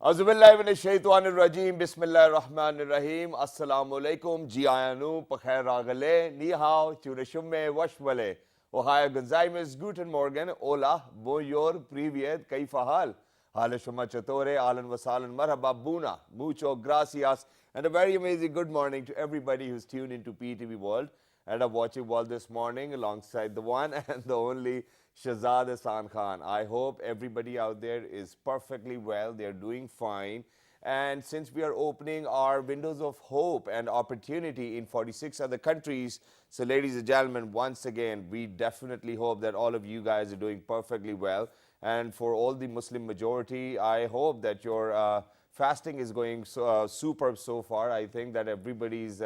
Auzubillahiminash-shaytanir-rajim. Bismillahir-rahmanir-rahim. Assalamualaikum. Jiayanu, Pakhair Ragale, Ni hao, Churashumme, Washwale. Ohio Gonzaimes, Guten Morgen, Hola, Bonjour, Privyet, Kaifahal. Halashuma Chatore, Alan Wasalan, Marhaba Buna, Mucho Gracias, and a very amazing good morning to everybody who's tuned into PTV World and are watching World this morning alongside the one and the only Shahzad Hasan Khan. I hope everybody out there is perfectly well, they're doing fine. And since we are opening our windows of hope and opportunity in 46 other countries, so ladies and gentlemen, once again, we definitely hope that all of you guys are doing perfectly well. And for all the Muslim majority, I hope that your fasting is going superb so far. I think that everybody's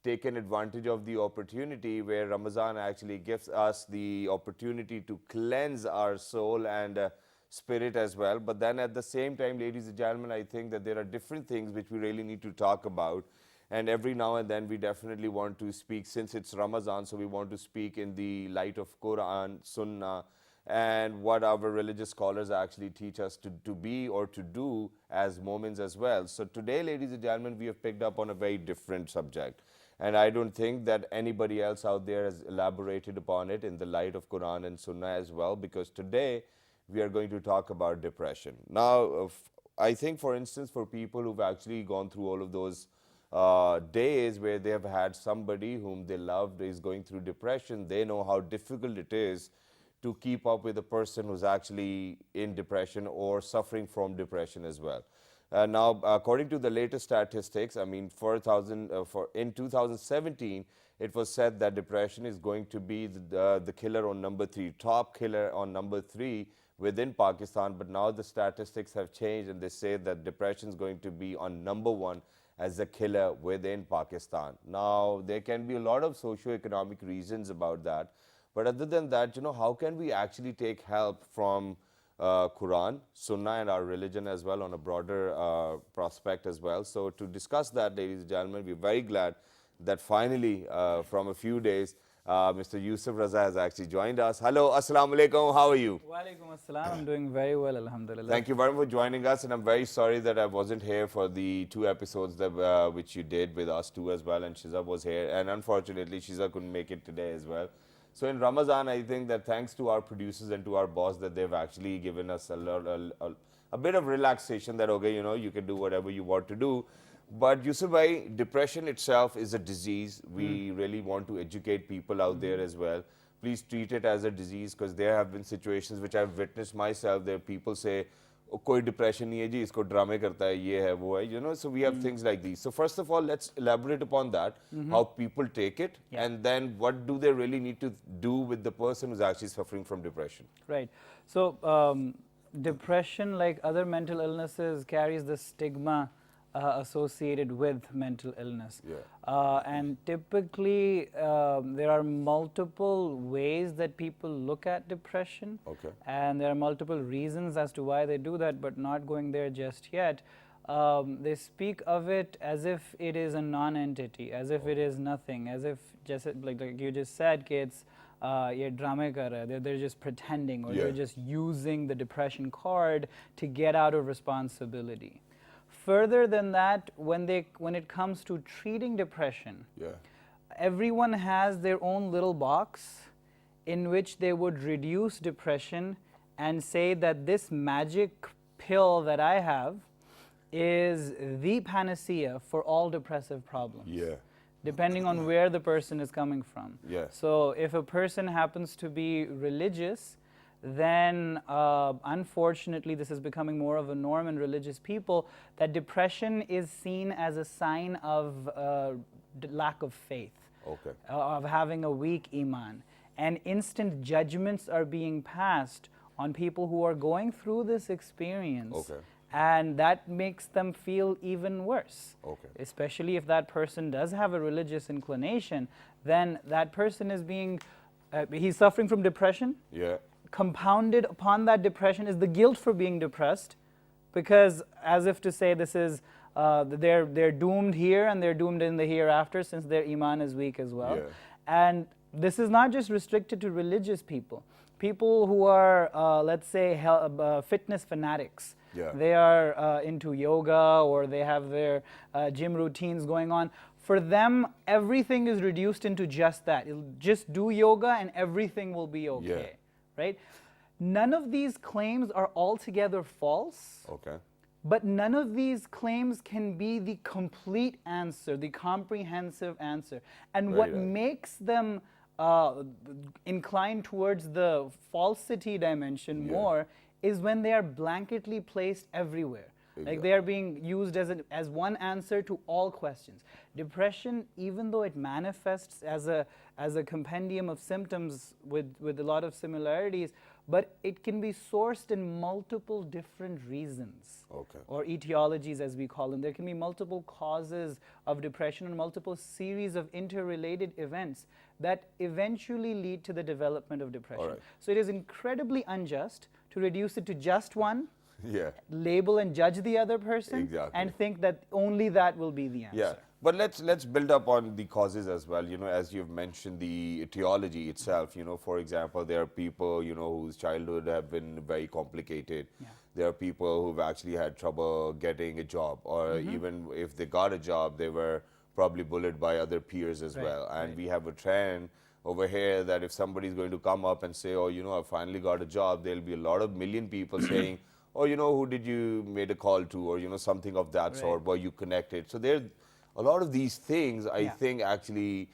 taken advantage of the opportunity where Ramadan actually gives us the opportunity to cleanse our soul and spirit as well. But then at the same time, ladies and gentlemen, I think that there are different things which we really need to talk about. And every now and then we definitely want to speak, since it's Ramadan, so we want to speak in the light of Quran, Sunnah, and what our religious scholars actually teach us to be or to do as moments as well. So today, ladies and gentlemen, we have picked up on a very different subject. And I don't think that anybody else out there has elaborated upon it in the light of Quran and Sunnah as well, because today we are going to talk about depression. Now, I think, for instance, for people who've actually gone through all of those days where they have had somebody whom they loved is going through depression, they know how difficult it is to keep up with a person who's actually in depression or suffering from depression as well. Now, according to the latest statistics, I mean, in 2017, it was said that depression is going to be the killer on number 3, top killer on number 3 within Pakistan. But now the statistics have changed and they say that depression is going to be on number 1 as a killer within Pakistan. Now, there can be a lot of socio-economic reasons about that. But other than that, you know, how can we actually take help from Quran, Sunnah, and our religion as well on a broader prospect as well? So to discuss that, ladies and gentlemen, we're very glad that finally, from a few days, Mr. Yusaf Raza has actually joined us. Hello, Assalamu Alaikum, how are you? Walaikum Assalam, I'm doing very well, alhamdulillah. Thank you very much for joining us, and I'm very sorry that I wasn't here for the 2 episodes that which you did with us too as well, and Shiza was here, and unfortunately Shiza couldn't make it today as well. So in Ramadan, I think that thanks to our producers and to our boss that they've actually given us a bit of relaxation that, okay, you know, you can do whatever you want to do. But Yusuf bhai, depression itself is a disease. We really want to educate people out there as well. Please treat it as a disease, because there have been situations which I've witnessed myself. There people say, oh, koi depression nahi hai ji, isko drame karta hai, ye hai, wo hai, you know, so we have things like these. So first of all, let's elaborate upon that, how people take it, and then what do they really need to do with the person who's actually suffering from depression. Right. So depression, like other mental illnesses, carries the stigma associated with mental illness. And typically there are multiple ways that people look at depression. And there are multiple reasons as to why they do that, but not going there just yet. They speak of it as if it is a non-entity, as if it is nothing, as if, just like you just said, kids, ye drama kar rahe, they're just pretending, or they're just using the depression card to get out of responsibility. Further than that, when it comes to treating depression, everyone has their own little box in which they would reduce depression and say that this magic pill that I have is the panacea for all depressive problems. Depending on where the person is coming from. So if a person happens to be religious, then unfortunately this is becoming more of a norm in religious people, that depression is seen as a sign of lack of faith, of having a weak iman. And instant judgments are being passed on people who are going through this experience. And that makes them feel even worse. Especially if that person does have a religious inclination, then that person is being, he's suffering from depression. Compounded upon that depression is the guilt for being depressed, because as if to say this is, they're doomed here and they're doomed in the hereafter, since their iman is weak as well. And this is not just restricted to religious people. People who are, let's say, fitness fanatics. Yeah. They are into yoga, or they have their gym routines going on. For them, everything is reduced into just that. It'll just do yoga and everything will be okay, right? None of these claims are altogether false. Okay. But none of these claims can be the complete answer, the comprehensive answer. And what makes them incline towards the falsity dimension more is when they are blanketly placed everywhere. Like they are being used as one answer to all questions. Depression, even though it manifests as a compendium of symptoms with a lot of similarities, but it can be sourced in multiple different reasons, or etiologies as we call them. There can be multiple causes of depression and multiple series of interrelated events that eventually lead to the development of depression. So it is incredibly unjust to reduce it to just one, label and judge the other person, and think that only that will be the answer. But let's build up on the causes as well. As you've mentioned, the etiology itself. For example, there are people whose childhood have been very complicated. There are people who've actually had trouble getting a job, or even if they got a job, they were probably bullied by other peers as well. And we have a trend over here that if somebody's going to come up and say, oh, I finally got a job, there'll be a lot of million people saying, oh, who did you made a call to, or something of that sort, were you connected? So there, a lot of these things, I think, actually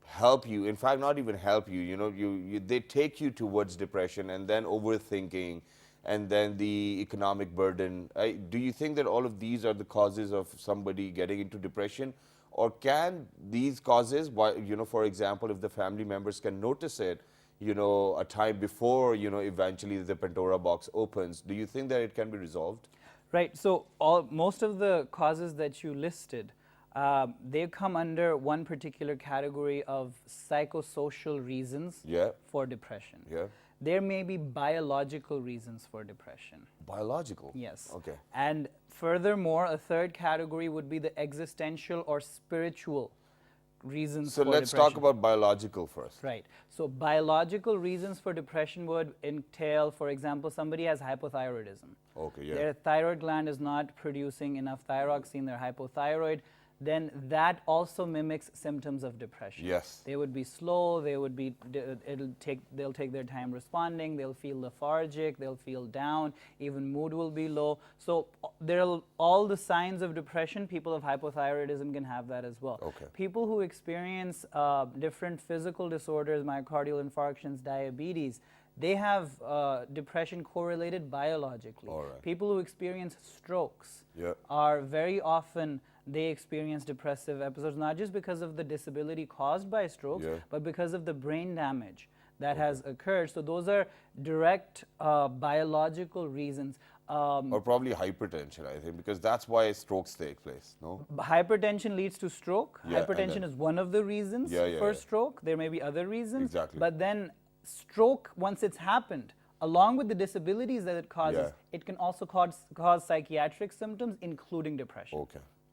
help you. In fact, not even help you. They take you towards depression, and then overthinking, and then the economic burden. Do you think that all of these are the causes of somebody getting into depression, or can these causes, for example, if the family members can notice it, a time before, eventually the Pandora box opens, do you think that it can be resolved? Right. So most of the causes that you listed, they come under one particular category of psychosocial reasons for depression. There may be biological reasons for depression. Biological? Yes. Okay. And furthermore, a third category would be the existential or spiritual reasons for depression. So let's talk about biological first. Right. So biological reasons for depression would entail, for example, somebody has hypothyroidism. Their thyroid gland is not producing enough thyroxine, they're hypothyroid. Then that also mimics symptoms of depression. They would be slow, they'll take their time responding, they'll feel lethargic, they'll feel down, even mood will be low. So there are all the signs of depression. People of hypothyroidism can have that as well. People who experience different physical disorders, myocardial infarctions, diabetes, they have depression correlated biologically. People who experience strokes are very often, they experience depressive episodes, not just because of the disability caused by strokes, but because of the brain damage that has occurred. So those are direct biological reasons. Or probably hypertension, I think, because that's why strokes take place, no? Hypertension leads to stroke. Hypertension is one of the reasons for stroke. There may be other reasons. But then stroke, once it's happened, along with the disabilities that it causes, it can also cause psychiatric symptoms, including depression.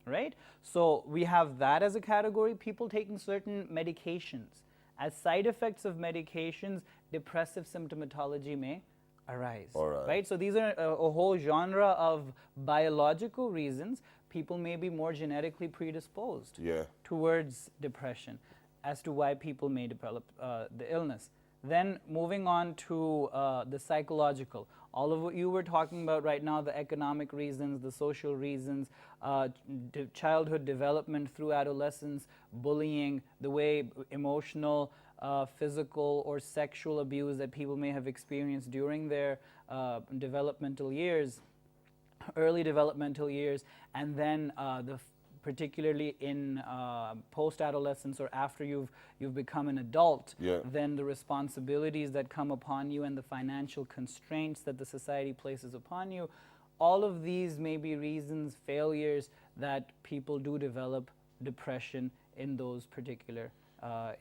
Right? So we have that as a category. People taking certain medications. As side effects of medications, depressive symptomatology may arise. Right? So these are a whole genre of biological reasons. People may be more genetically predisposed towards depression as to why people may develop the illness. Then moving on to the psychological. All of what you were talking about right now, the economic reasons, the social reasons, childhood development through adolescence, bullying, the way emotional, physical, or sexual abuse that people may have experienced during their developmental years, early developmental years, and then particularly in post-adolescence or after you've become an adult, then the responsibilities that come upon you and the financial constraints that the society places upon you, all of these may be reasons, failures, that people do develop depression in those particular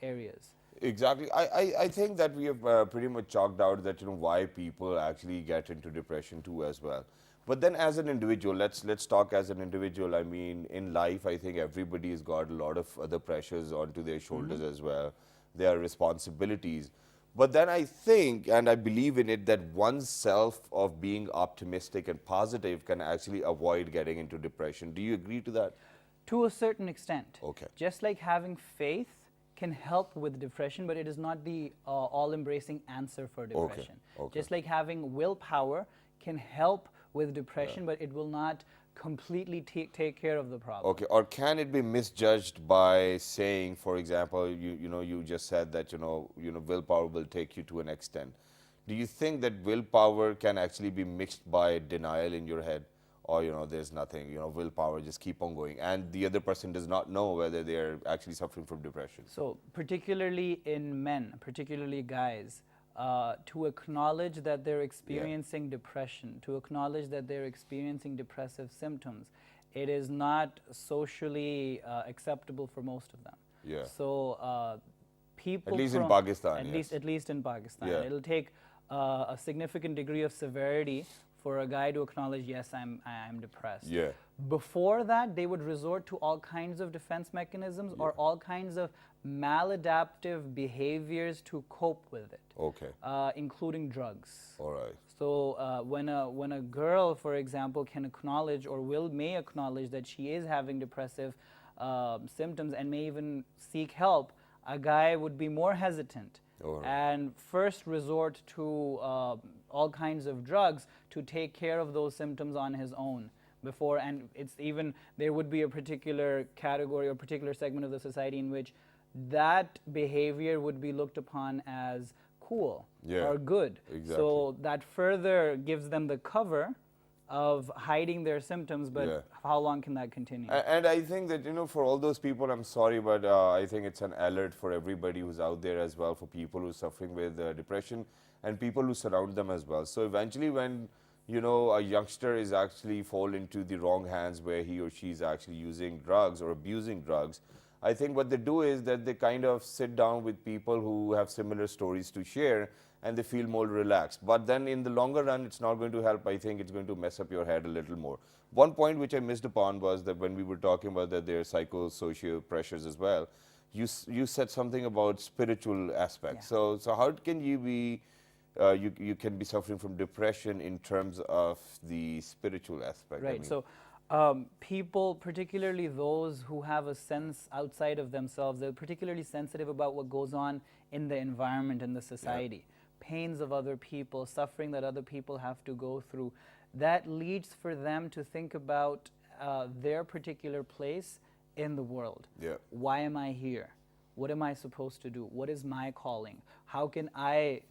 areas. Exactly. I think that we have pretty much chalked out that why people actually get into depression too as well. But then as an individual, let's talk as an individual. I mean, in life, I think everybody has got a lot of other pressures onto their shoulders as well. There are responsibilities. But then I think, and I believe in it, that oneself of being optimistic and positive can actually avoid getting into depression. Do you agree to that? To a certain extent. Okay. Just like having faith can help with depression, but it is not the all-embracing answer for depression. Okay. Just like having willpower can help with depression, but it will not completely take care of the problem. Okay, or can it be misjudged by saying, for example, you just said that willpower will take you to an extent. Do you think that willpower can actually be mixed by denial in your head, or there's nothing, willpower, just keep on going, and the other person does not know whether they're actually suffering from depression? So particularly in men, particularly guys, to acknowledge that they're experiencing depression, to acknowledge that they're experiencing depressive symptoms, it is not socially acceptable for most of them. Yeah. So people, at least in Pakistan, at least in Pakistan, Yeah. it'll take a significant degree of severity for a guy to acknowledge, yes, I'm depressed. Yeah. Before that, they would resort to all kinds of defense mechanisms or all kinds of maladaptive behaviors to cope with it. Okay. Including drugs. All right. So when a girl, for example, can acknowledge or may acknowledge that she is having depressive symptoms and may even seek help, a guy would be more hesitant and first resort to all kinds of drugs to take care of those symptoms on his own. Before, and it's even, there would be a particular category or particular segment of the society in which that behavior would be looked upon as cool or good. Exactly. So that further gives them the cover of hiding their symptoms, but how long can that continue? And I think that, for all those people, I'm sorry, but I think it's an alert for everybody who's out there as well, for people who are suffering with depression and people who surround them as well. So eventually when a youngster is actually fall into the wrong hands where he or she is actually using drugs or abusing drugs, I think what they do is that they kind of sit down with people who have similar stories to share and they feel more relaxed. But then in the longer run, it's not going to help. I think it's going to mess up your head a little more. One point which I missed upon was that when we were talking about that there are psychosocial pressures as well, you said something about spiritual aspects. So how can you be you can be suffering from depression in terms of the spiritual aspect? Right. So people, particularly those who have a sense outside of themselves, they're particularly sensitive about what goes on in the environment, in the society. Pains of other people, suffering that other people have to go through. That leads for them to think about their particular place in the world. Why am I here? What am I supposed to do? What is my calling? How can I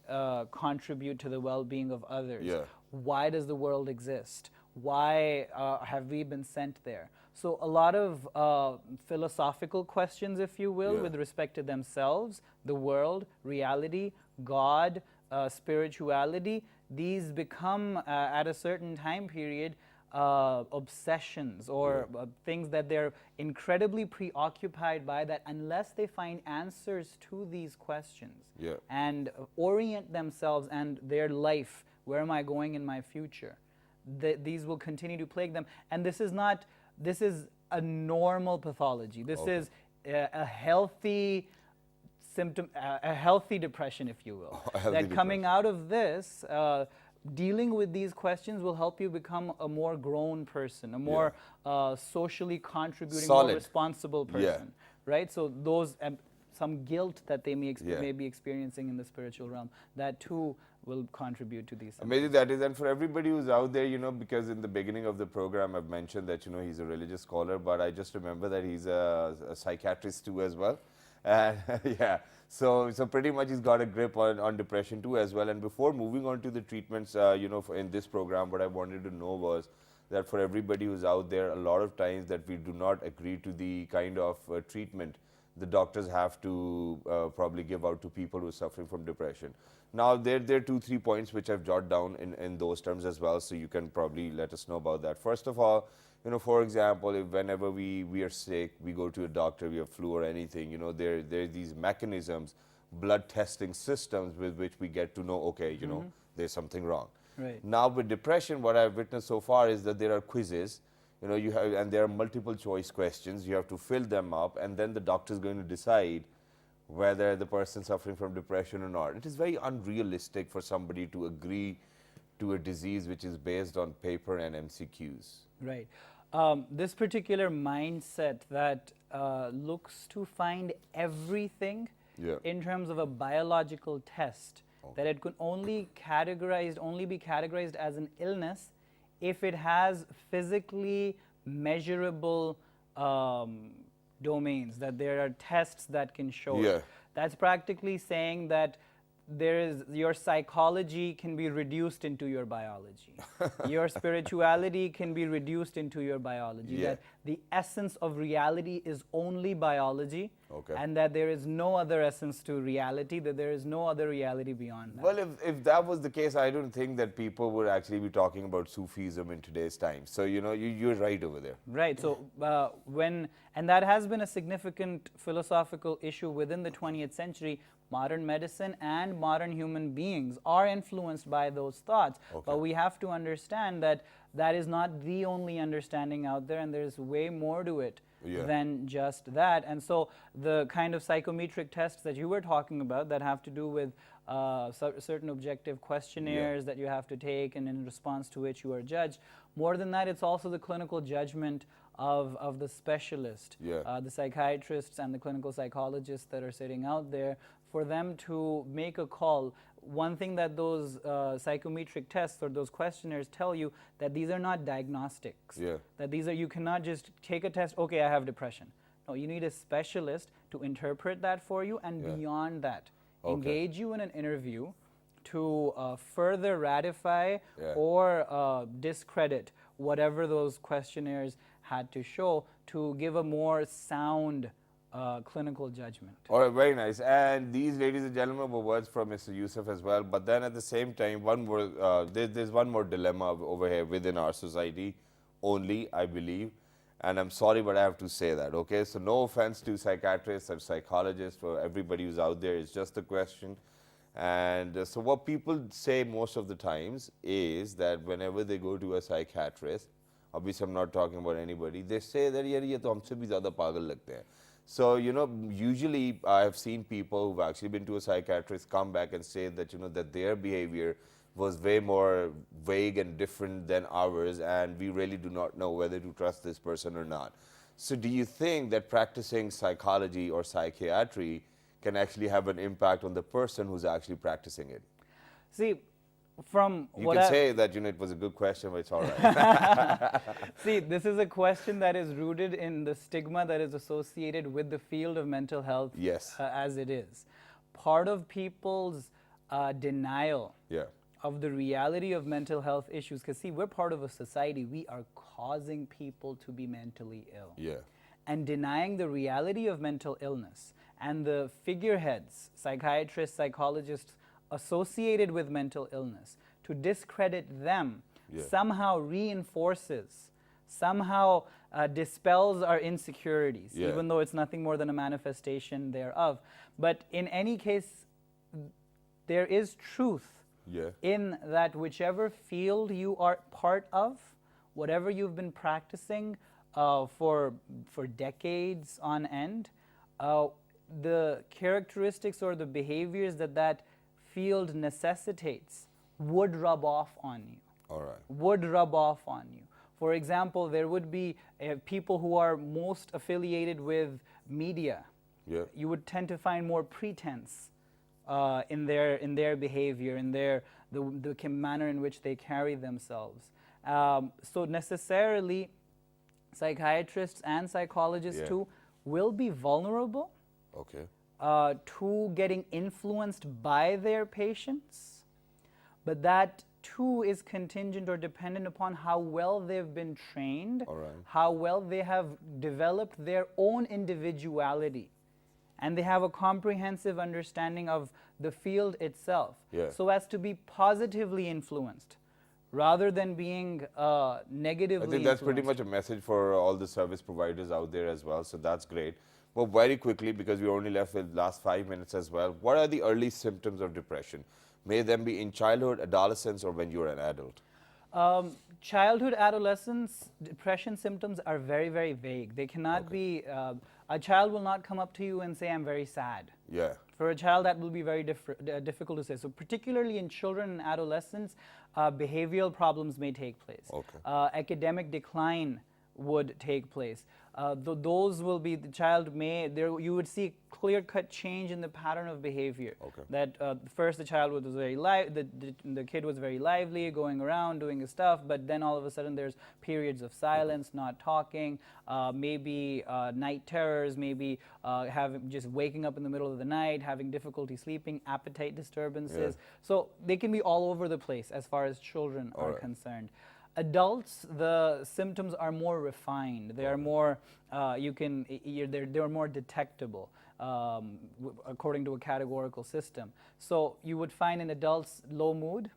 contribute to the well-being of others? Why does the world exist? Why have we been sent there? So a lot of philosophical questions, if you will, with respect to themselves, the world, reality, God, spirituality, these become at a certain time period obsessions or things that they're incredibly preoccupied by, that unless they find answers to these questions and orient themselves and their life, where am I going in my future, these will continue to plague them. And this is a normal pathology. This is a healthy symptom, a healthy depression, if you will. That coming out of this, dealing with these questions will help you become a more grown person, a more socially contributing, more responsible person, right? So those, some guilt that they may be experiencing in the spiritual realm, that too will contribute to these. Maybe that is, and for everybody who's out there, because in the beginning of the program I've mentioned that, he's a religious scholar, but I just remember that he's a psychiatrist too as well. And so pretty much he's got a grip on depression too as well. And before moving on to the treatments, in this program, what I wanted to know was that for everybody who's out there, a lot of times that we do not agree to the kind of treatment the doctors have to probably give out to people who are suffering from depression. Now, there are 2-3 points which I've jotted down in those terms as well, so you can probably let us know about that. First of all, for example, if whenever we are sick, we go to a doctor, we have flu or anything, there are these mechanisms, blood testing systems with which we get to know, okay, there's something wrong. Right. Now, with depression, what I've witnessed so far is that there are quizzes, and there are multiple choice questions. You have to fill them up, and then the doctor is going to decide whether the person suffering from depression or not. It is very unrealistic for somebody to agree to a disease which is based on paper and MCQs. Right. This particular mindset that looks to find everything in terms of a biological test, that it could only be categorized as an illness if it has physically measurable domains, that there are tests that can show it. That's practically saying that your psychology can be reduced into your biology. Your spirituality can be reduced into your biology. That the essence of reality is only biology, and that there is no other essence to reality, that there is no other reality beyond that. Well, if that was the case, I don't think that people would actually be talking about Sufism in today's time. So, you know, you're right over there. Right. So, and that has been a significant philosophical issue within the 20th century. Modern medicine and modern human beings are influenced by those thoughts. But we have to understand that that is not the only understanding out there, and there's way more to it than just that. And so the kind of psychometric tests that you were talking about that have to do with certain objective questionnaires that you have to take, and in response to which you are judged. More than that, it's also the clinical judgment of the specialist, the psychiatrists and the clinical psychologists that are sitting out there, for them to make a call. One thing that those psychometric tests or those questionnaires tell you, that these are not diagnostics. That these are, you cannot just take a test, okay, I have depression. No, you need a specialist to interpret that for you, and beyond that, engage you in an interview to further ratify or discredit whatever those questionnaires had to show, to give a more sound clinical judgment. All right, very nice. And these, ladies and gentlemen, were words from Mr. Yusaf as well. But then at the same time, there's one more dilemma over here within our society only, I believe. And I'm sorry, but I have to say that, okay? So no offense to psychiatrists or psychologists, for everybody who's out there. It's just a question. And so what people say most of the times is that whenever they go to a psychiatrist, obviously I'm not talking about anybody, they say that, "Yaar, ye to humse bhi zyada pagal lagte hain." So, you know, usually I have seen people who've actually been to a psychiatrist come back and say that, you know, that their behavior was way more vague and different than ours, and we really do not know whether to trust this person or not. So do you think that practicing psychology or psychiatry can actually have an impact on the person who's actually practicing it? See, from you what can say that, you know, it was a good question, but it's all right. See, this is a question that is rooted in the stigma that is associated with the field of mental health as it is. Part of people's denial of the reality of mental health issues, because see, we're part of a society, we are causing people to be mentally ill. And denying the reality of mental illness, and the figureheads, psychiatrists, psychologists, associated with mental illness, to discredit them somehow reinforces, somehow dispels our insecurities, even though it's nothing more than a manifestation thereof. But in any case, there is truth in that whichever field you are part of, whatever you've been practicing for decades on end, the characteristics or the behaviors that field necessitates would rub off on you. Would rub off on you. For example, there would be people who are most affiliated with media. You would tend to find more pretense in their behavior, in the manner in which they carry themselves. So necessarily, psychiatrists and psychologists too will be vulnerable to getting influenced by their patients, but that too is contingent or dependent upon how well they've been trained, how well they have developed their own individuality, and they have a comprehensive understanding of the field itself, so as to be positively influenced rather than being negatively I think that's pretty much a message for all the service providers out there as well, so that's great. Well, very quickly, because we're only left with the last 5 minutes as well, what are the early symptoms of depression? May them be in childhood, adolescence, or when you're an adult? Childhood, adolescence, depression symptoms are very, very vague. They cannot be A child will not come up to you and say, I'm very sad. Yeah. For a child, that will be very difficult to say. So particularly in children and adolescents, behavioral problems may take place. Okay. Academic decline would take place. Those will be, the child may, there you would see clear-cut change in the pattern of behavior. Okay. That first the child was very the kid was very lively, going around doing his stuff, but then all of a sudden there's periods of silence, not talking, maybe night terrors, maybe having just waking up in the middle of the night, having difficulty sleeping, appetite disturbances. Yeah. So they can be all over the place as far as children are concerned. Adults, the symptoms are more refined. They are more, they're more detectable according to a categorical system. So you would find in adults low mood,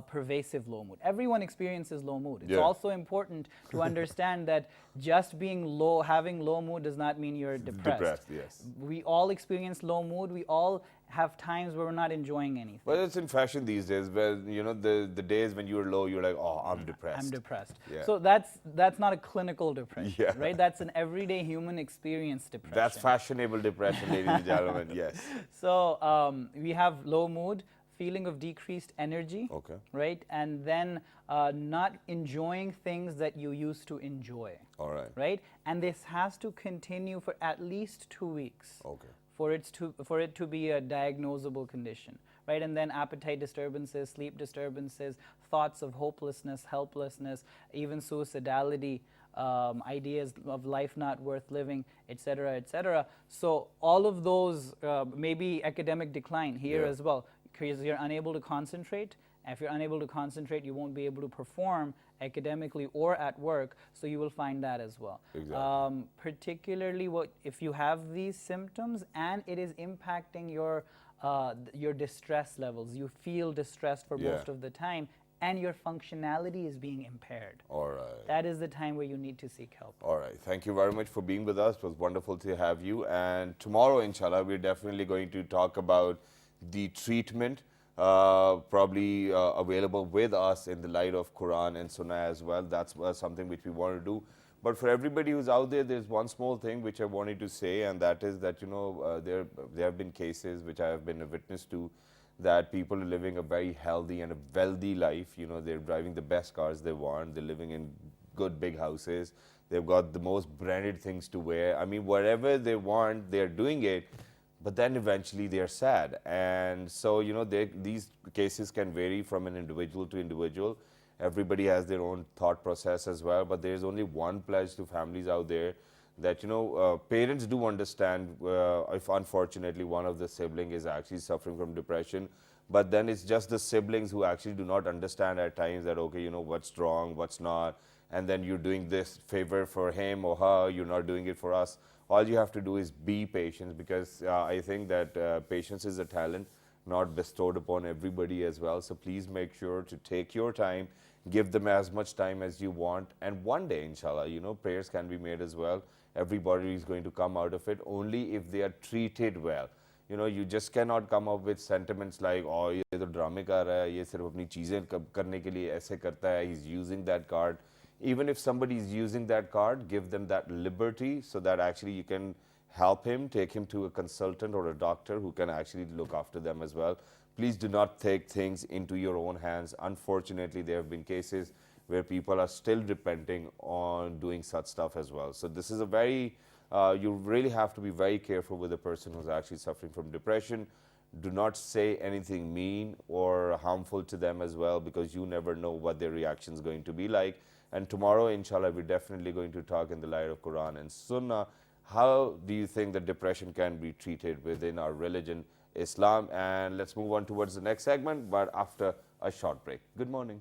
pervasive low mood. Everyone experiences low mood. It's also important to understand that just being low, having low mood does not mean you're depressed. Depressed, yes. We all experience low mood. We all have times where we're not enjoying anything. But it's in fashion these days where, you know, the days when you're low, you're like, oh, I'm depressed. I'm depressed. Yeah. So that's not a clinical depression, Yeah. right? That's an everyday human experience depression. That's fashionable depression, ladies and gentlemen, yes. So we have low mood, feeling of decreased energy, Okay. right? And then not enjoying things that you used to enjoy, All right. right? And this has to continue for at least 2 weeks. Okay. For it to be a diagnosable condition, right? And then appetite disturbances, sleep disturbances, thoughts of hopelessness, helplessness, even suicidality, ideas of life not worth living, etc., etc. So all of those, maybe academic decline here as well, because you're unable to concentrate. If you're unable to concentrate, you won't be able to perform academically or at work, so you will find that as well. Exactly. Particularly if you have these symptoms and it is impacting your distress levels, you feel distressed for most of the time, and your functionality is being impaired. All right. That is the time where you need to seek help. All right. Thank you very much for being with us. It was wonderful to have you. And tomorrow, inshallah, we're definitely going to talk about the treatment, probably available with us in the light of Quran and Sunnah as well. That's something which we want to do. But for everybody who's out there, there's one small thing which I wanted to say, and that is that, you know, there have been cases which I have been a witness to, that people are living a very healthy and a wealthy life. You know, they're driving the best cars they want, they're living in good big houses, they've got the most branded things to wear. I mean, whatever they want, they're doing it. But then eventually they are sad. And so, you know, these cases can vary from an individual to individual. Everybody has their own thought process as well. But there's only one pledge to families out there that, you know, parents do understand if unfortunately one of the sibling is actually suffering from depression. But then it's just the siblings who actually do not understand at times that, okay, you know, what's wrong, what's not. And then you're doing this favor for him or her, you're not doing it for us. All you have to do is be patient, because I think that patience is a talent not bestowed upon everybody as well. So please make sure to take your time, give them as much time as you want. And one day, inshallah, you know, prayers can be made as well. Everybody is going to come out of it only if they are treated well. You know, you just cannot come up with sentiments like, oh, ye to drama kar raha hai, ye sirf apni cheezein karne ke liye aise karta hai, he's using that card. Even if somebody is using that card, give them that liberty so that actually you can help him, take him to a consultant or a doctor who can actually look after them as well. Please do not take things into your own hands. Unfortunately, there have been cases where people are still repenting on doing such stuff as well. So this is a very, you really have to be very careful with a person who's actually suffering from depression. Do not say anything mean or harmful to them as well, because you never know what their reaction is going to be like. And tomorrow, inshallah, we're definitely going to talk in the light of Quran and Sunnah. How do you think that depression can be treated within our religion, Islam? And let's move on towards the next segment, but after a short break. Good morning.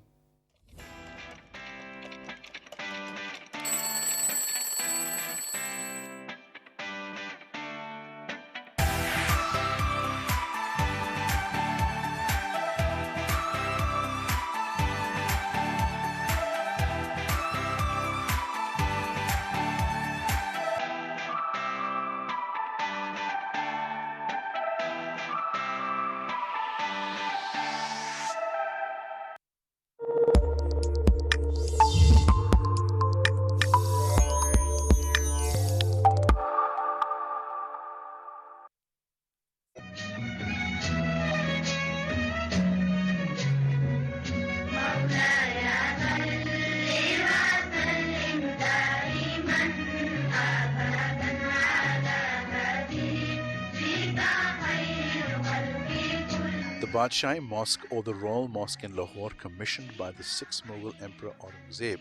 Badshai Mosque or the Royal Mosque in Lahore, commissioned by the 6th Mughal Emperor Aurangzeb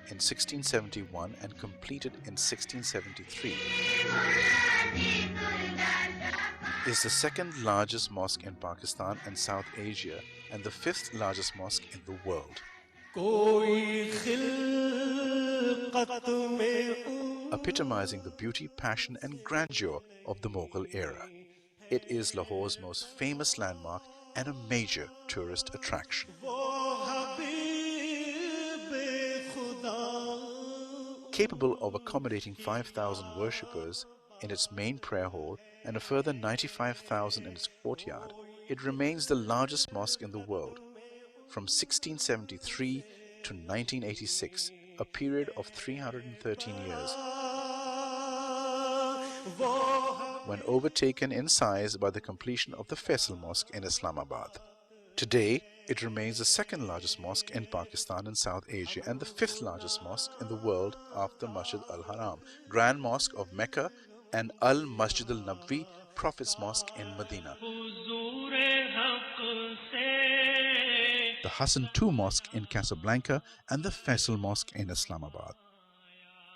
in 1671 and completed in 1673, is the second largest mosque in Pakistan and South Asia and the 5th largest mosque in the world. Epitomizing the beauty, passion and grandeur of the Mughal era. It is Lahore's most famous landmark and a major tourist attraction. Capable of accommodating 5,000 worshippers in its main prayer hall and a further 95,000 in its courtyard, it remains the largest mosque in the world. From 1673 to 1986, a period of 313 years, when overtaken in size by the completion of the Faisal Mosque in Islamabad. Today, it remains the second largest mosque in Pakistan and South Asia and the 5th largest mosque in the world after Masjid al-Haram, Grand Mosque of Mecca, and Al-Masjid al-Nabwi, Prophet's Mosque in Medina. The Hassan II Mosque in Casablanca and the Faisal Mosque in Islamabad.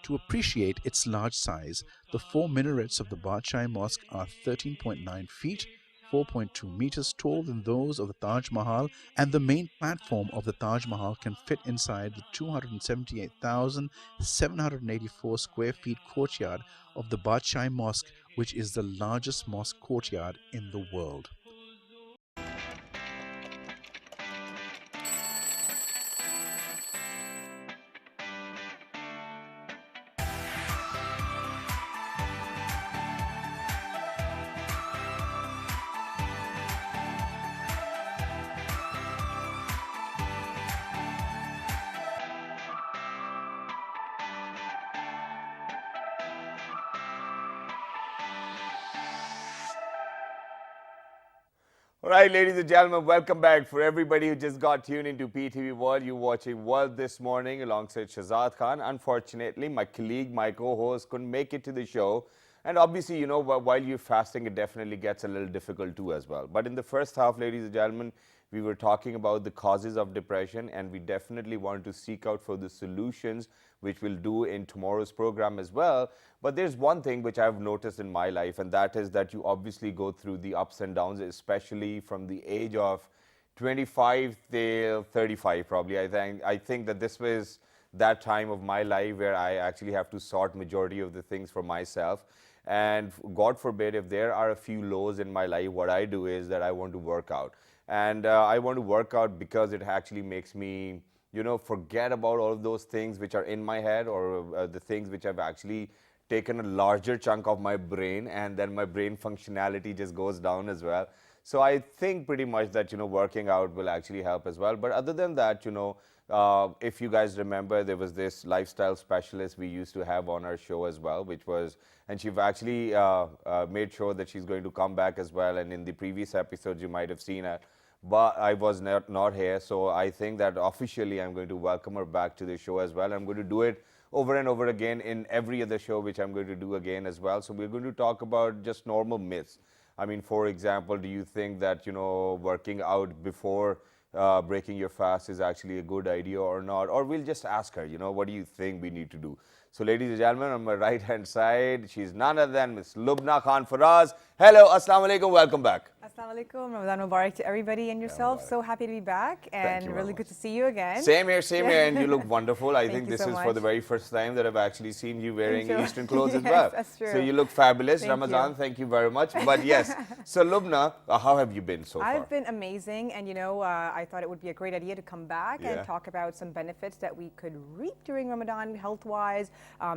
To appreciate its large size, the 4 minarets of the Badshai Mosque are 13.9 feet, 4.2 meters taller than those of the Taj Mahal, and the main platform of the Taj Mahal can fit inside the 278,784 square feet courtyard of the Badshai Mosque, which is the largest mosque courtyard in the world. All right, ladies and gentlemen, welcome back. For everybody who just got tuned into PTV World, you're watching World This Morning alongside Shahzad Khan. Unfortunately, my colleague, my co-host, couldn't make it to the show. And obviously, you know, while you're fasting, it definitely gets a little difficult too as well. But in the first half, ladies and gentlemen, we were talking about the causes of depression, and we definitely want to seek out for the solutions, which we'll do in tomorrow's program as well. But there's one thing which I've noticed in my life, and that is that you obviously go through the ups and downs, especially from the age of 25 till 35 probably. I think that this was that time of my life where I actually have to sort majority of the things for myself. And God forbid, if there are a few lows in my life, what I do is that I want to work out. And I want to work out because it actually makes me, you know, forget about all of those things which are in my head, or the things which have actually taken a larger chunk of my brain, and then my brain functionality just goes down as well. So I think pretty much that, you know, working out will actually help as well. But other than that, you know, if you guys remember, there was this lifestyle specialist we used to have on our show as well, which was, and she's actually made sure that she's going to come back as well. And in the previous episodes, you might have seen her, but I was not here. So I think that officially I'm going to welcome her back to the show as well. I'm going to do it over and over again in every other show, which I'm going to do again as well. So we're going to talk about just normal myths. I mean, for example, do you think that, you know, working out before breaking your fast is actually a good idea or not? Or we'll just ask her, you know, what do you think we need to do? So ladies and gentlemen, on my right hand side, she's none other than Miss Lubna Khan Faraz. Hello, assalamu alaikum, welcome back. Assalamu alaikum, Ramadan Mubarak to everybody and yourself. So happy to be back, and really good to see you again. Same here, and you look wonderful. I think this is for the very first time that I've actually seen you wearing Eastern clothes as well. That's true. So you look fabulous. Ramadan, thank you very much. But yes, so Lubna, how have you been so far? I've been amazing, and you know, I thought it would be a great idea to come back and talk about some benefits that we could reap during Ramadan, health-wise,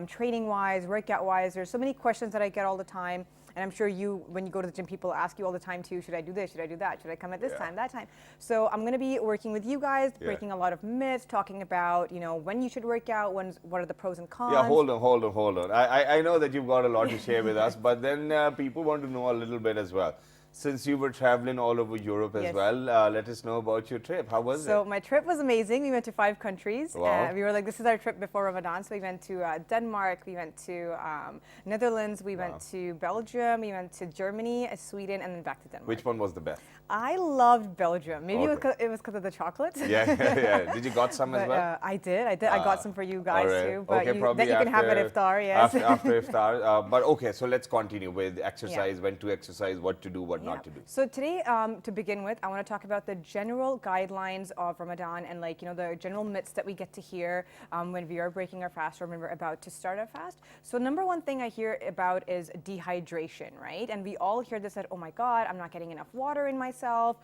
training-wise, workout-wise. There's so many questions that I get all the time. And I'm sure you, when you go to the gym, people ask you all the time too, should I do this, should I do that, should I come at this time, that time? So I'm going to be working with you guys, breaking a lot of myths, talking about, you know, when you should work out, what are the pros and cons. Yeah, hold on. I know that you've got a lot to share with us, but then people want to know a little bit as well. since you were traveling all over Europe as Yes. well, let us know about your trip. How was So it? my trip was amazing. We went to 5 countries. Wow. We were like, this is our trip before Ramadan. So we went to Denmark, we went to Netherlands, we went to Belgium, we went to Germany, Sweden, and then back to Denmark. Which one was the best? I loved Belgium. Maybe Okay. it was because of the chocolates. Yeah, yeah. Did you got some as But, well? I did. I got some for you guys All right. too. But Okay, probably that you can have at iftar. Yes. After iftar. But okay, so let's continue with exercise, when to exercise, what to do, what not to do. So today, to begin with, I want to talk about the general guidelines of Ramadan and the general myths that we get to hear when we are breaking our fast or when we're about to start our fast. So number one thing I hear about is dehydration, right? And we all hear this that, oh my God, I'm not getting enough water in myself.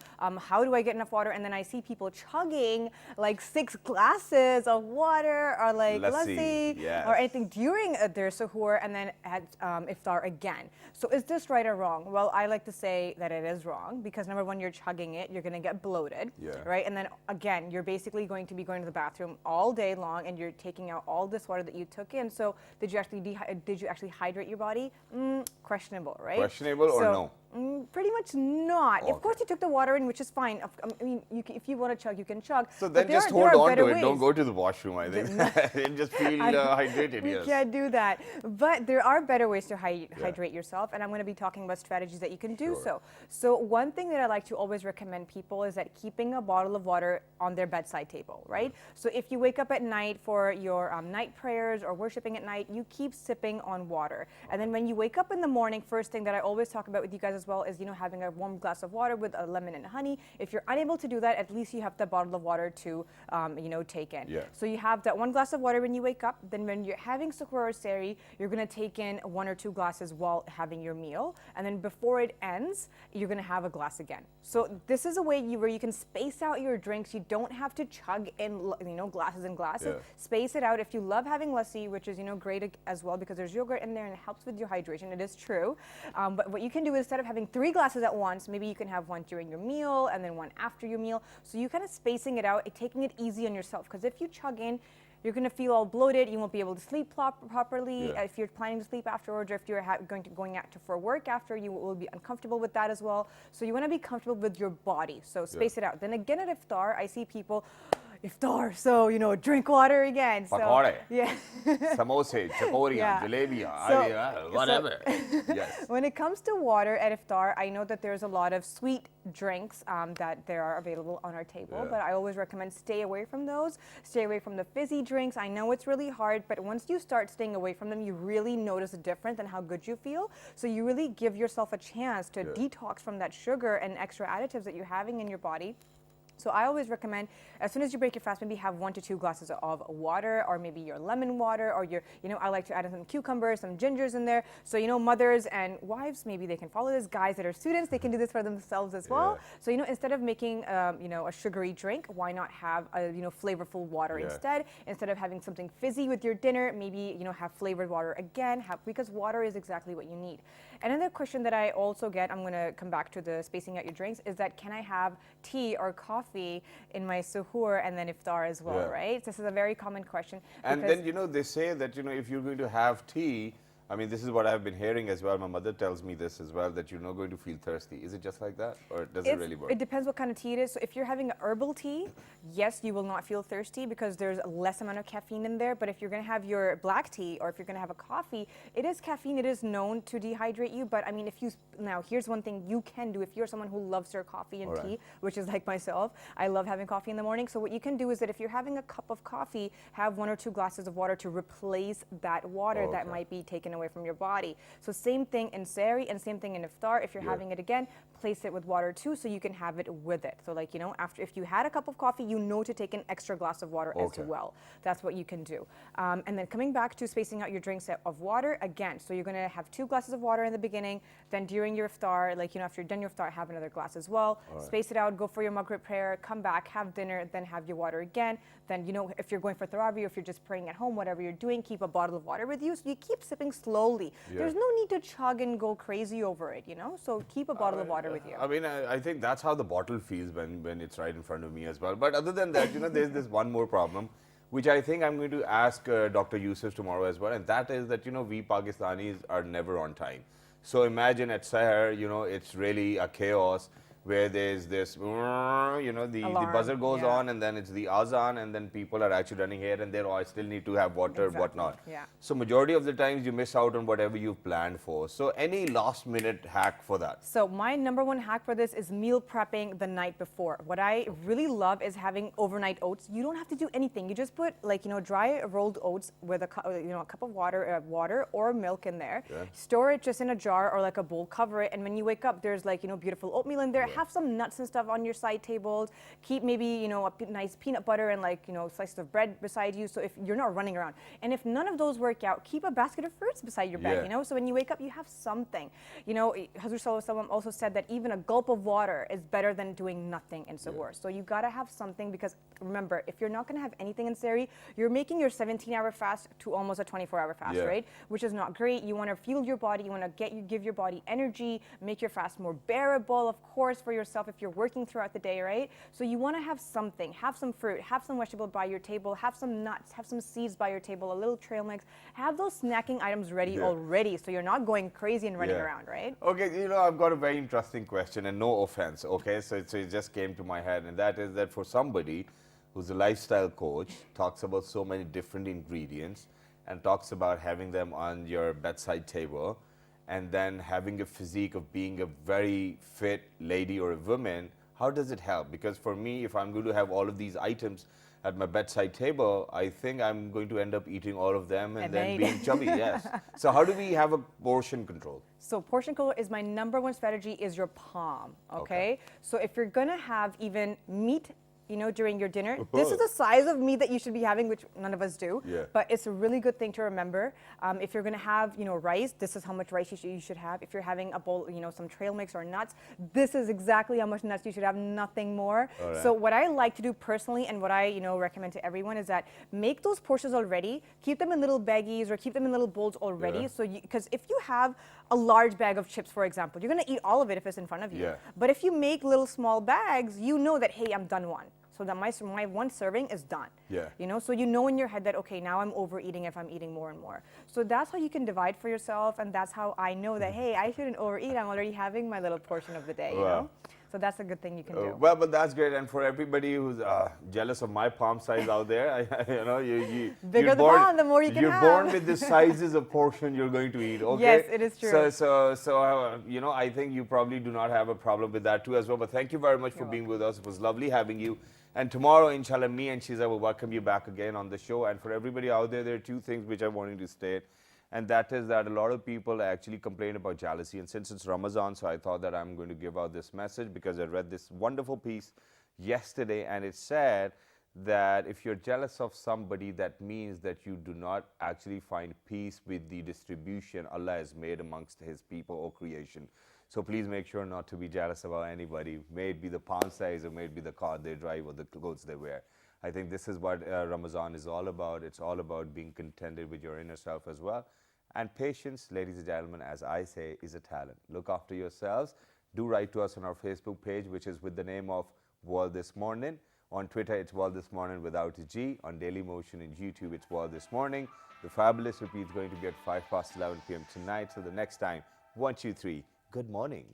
How do I get enough water? And then I see people chugging like 6 glasses of water or like lassi yes. or anything during their suhoor and then at iftar again. So is this right or wrong? Well, I like to say that it is wrong because number one, you're chugging it, you're going to get bloated, right? And then again, you're basically going to be going to the bathroom all day long and you're taking out all this water that you took in. So did you actually hydrate your body? Questionable, right? Questionable or no? Pretty much not. Okay. Of course, you took the water in, which is fine. I mean, if you want to chug, you can chug. So But then there just are- hold there are on better to it. ways. Don't go to the washroom, I think. And just feel hydrated, We yes. can't do that. But there are better ways to hydrate yourself, and I'm going to be talking about strategies that you can do so. So one thing that I like to always recommend people is that keeping a bottle of water on their bedside table, right? So if you wake up at night for your night prayers or worshiping at night, you keep sipping on water. And then when you wake up in the morning, first thing that I always talk about with you guys as well is, having a warm glass of water with a lemon and honey. If you're unable to do that, at least you have the bottle of water to, take in. Yeah. So you have that 1 glass of water when you wake up. Then when you're having suhoor or sehri, you're going to take in 1 or 2 glasses while having your meal. And then before it ends, you're going to have a glass again. So this is a way where you can space out your drinks. You don't have to chug in, glasses and glasses. Yeah. Space it out. If you love having lassi, which is, great as well because there's yogurt in there and it helps with your hydration. It is true. But what you can do is instead of having 3 glasses at once, maybe you can have 1 during your meal and then 1 after your meal. So you kind of spacing it out, taking it easy on yourself. Because if you chug in, you're going to feel all bloated. You won't be able to sleep properly. Yeah. If you're planning to sleep afterwards, or if you're going out for work after, you will be uncomfortable with that as well. So you want to be comfortable with your body. So space it out. Then again at iftar, I see people, iftar, so drink water again. So Pakode. yeah. Samosa, chakoriyan, Yeah. jalebiyan, whatever. Yes. When it comes to water at iftar, I know that there's a lot of sweet drinks that there are available on our table, but I always recommend stay away from those. Stay away from the fizzy drinks. I know it's really hard, but once you start staying away from them, you really notice a difference in how good you feel. So you really give yourself a chance to detox from that sugar and extra additives that you're having in your body. So I always recommend, as soon as you break your fast, maybe have 1 to 2 glasses of water, or maybe your lemon water, or your, I like to add in some cucumbers, some gingers in there. So, mothers and wives, maybe they can follow this. Guys that are students, they can do this for themselves as well. So, instead of making, a sugary drink, why not have a, flavorful water instead? Instead of having something fizzy with your dinner, maybe, have flavored water again, because water is exactly what you need. Another question that I also get, I'm going to come back to the spacing out your drinks, is that can I have tea or coffee in my suhoor and then iftar as well, right? This is a very common question. And then, they say that, if you're going to have tea, I mean, this is what I've been hearing as well. My mother tells me this as well, that you're not going to feel thirsty. Is it just like that, or does it really work? It depends what kind of tea it is. So if you're having a herbal tea, yes, you will not feel thirsty because there's less amount of caffeine in there. But if you're going to have your black tea or if you're going to have a coffee, it is caffeine. It is known to dehydrate you. But I mean, now here's one thing you can do if you're someone who loves their coffee and tea, which is like myself. I love having coffee in the morning. So what you can do is that if you're having a cup of coffee, have 1 or 2 glasses of water to replace that water that might be taken away from your body. So same thing in sehri and same thing in iftar. If you're having it again, place it with water too, so you can have it with it. So like, after, if you had a cup of coffee, to take an extra glass of water as well. That's what you can do. And then coming back to spacing out your drinks of water again. So you're going to have 2 glasses of water in the beginning. Then during your iftar, like, after you're done your iftar, have another glass as well. Space it out, go for your maghrib prayer, come back, have dinner, then have your water again. Then, if you're going for tarawih or if you're just praying at home, whatever you're doing, keep a bottle of water with you. So you keep sipping slowly. There's no need to chug and go crazy over it, So keep a bottle of water with you. I mean, I think that's how the bottle feels when it's right in front of me as well. But other than that, there's this one more problem, which I think I'm going to ask Dr. Yusaf tomorrow as well, and that is that, we Pakistanis are never on time. So imagine at Sahar, it's really a chaos where there's this, the buzzer goes on, and then it's the azan, and then people are actually running here and there, I still need to have water, whatnot. Yeah. So majority of the times you miss out on whatever you've planned for. So any last minute hack for that? So my number one hack for this is meal prepping the night before. What I really love is having overnight oats. You don't have to do anything. You just put dry rolled oats with a cup of water or milk in there. Yeah. Store it just in a jar or like a bowl, cover it, and when you wake up, there's beautiful oatmeal in there. Yeah. Have some nuts and stuff on your side tables. Keep maybe a nice peanut butter and slices of bread beside you. So if you're not running around, and if none of those work out, keep a basket of fruits beside your bed. So when you wake up, you have something. Hazrat Sallallahu Alaihi Wasallam also said that even a gulp of water is better than doing nothing in Sahur. So you gotta have something, because remember, if you're not gonna have anything in Sahri, you're making your 17-hour fast to almost a 24-hour fast, right? Which is not great. You want to fuel your body. You want to give your body energy, make your fast more bearable, of course, for yourself if you're working throughout the day, right? So you want to have something. Have some fruit. Have some vegetable by your table. Have some nuts. Have some seeds by your table. A little trail mix. Have those snacking items ready already, so you're not going crazy and running around, right? Okay, I've got a very interesting question, and no offense, okay? So it just came to my head, and that is that for somebody who's a lifestyle coach, talks about so many different ingredients, and talks about having them on your bedside table, and then having a physique of being a very fit lady or a woman, how does it help? Because for me, if I'm going to have all of these items at my bedside table, I think I'm going to end up eating all of them and then being chubby, yes. So how do we have a portion control? So portion control is my number one strategy, is your palm, okay? So if you're gonna have even meat during your dinner, this is the size of meat that you should be having, which none of us do. But it's a really good thing to remember. If you're going to have, rice, this is how much rice you should have. If you're having a bowl, some trail mix or nuts, this is exactly how much nuts you should have, nothing more. So what I like to do personally, and what I, recommend to everyone, is that make those portions already, keep them in little baggies or keep them in little bowls already. So because if you have a large bag of chips, for example, you're going to eat all of it if it's in front of you. But if you make little small bags, you know that, hey, I'm done one. So that my one serving is done. So you know in your head that, okay, now I'm overeating if I'm eating more and more. So that's how you can divide for yourself, and that's how I know that, hey, I shouldn't overeat. I'm already having my little portion of the day, you know? So that's a good thing you can do. Well, but that's great. And for everybody who's jealous of my palm size out there, bigger the palm, the more you can have. You're born with the sizes of portion you're going to eat, okay? Yes, it is true. So I think you probably do not have a problem with that too as well. But thank you very much for being with us. It was lovely having you. And tomorrow, inshallah, me and Shiza will welcome you back again on the show. And for everybody out there, there are two things which I wanted to state. And that is that a lot of people actually complain about jealousy. And since it's Ramadan, so I thought that I'm going to give out this message, because I read this wonderful piece yesterday, and it said that if you're jealous of somebody, that means that you do not actually find peace with the distribution Allah has made amongst His people or creation. So please make sure not to be jealous about anybody, may it be the palm size or may it be the car they drive or the clothes they wear. I think this is what Ramadan is all about. It's all about being contented with your inner self as well. And patience, ladies and gentlemen, as I say, is a talent. Look after yourselves. Do write to us on our Facebook page, which is with the name of World This Morning. On Twitter, it's World This Morning without a G. On Daily Motion and YouTube, it's World This Morning. The fabulous repeat is going to be at 11 p.m. tonight. So the next time, 1, 2, 3. Good morning.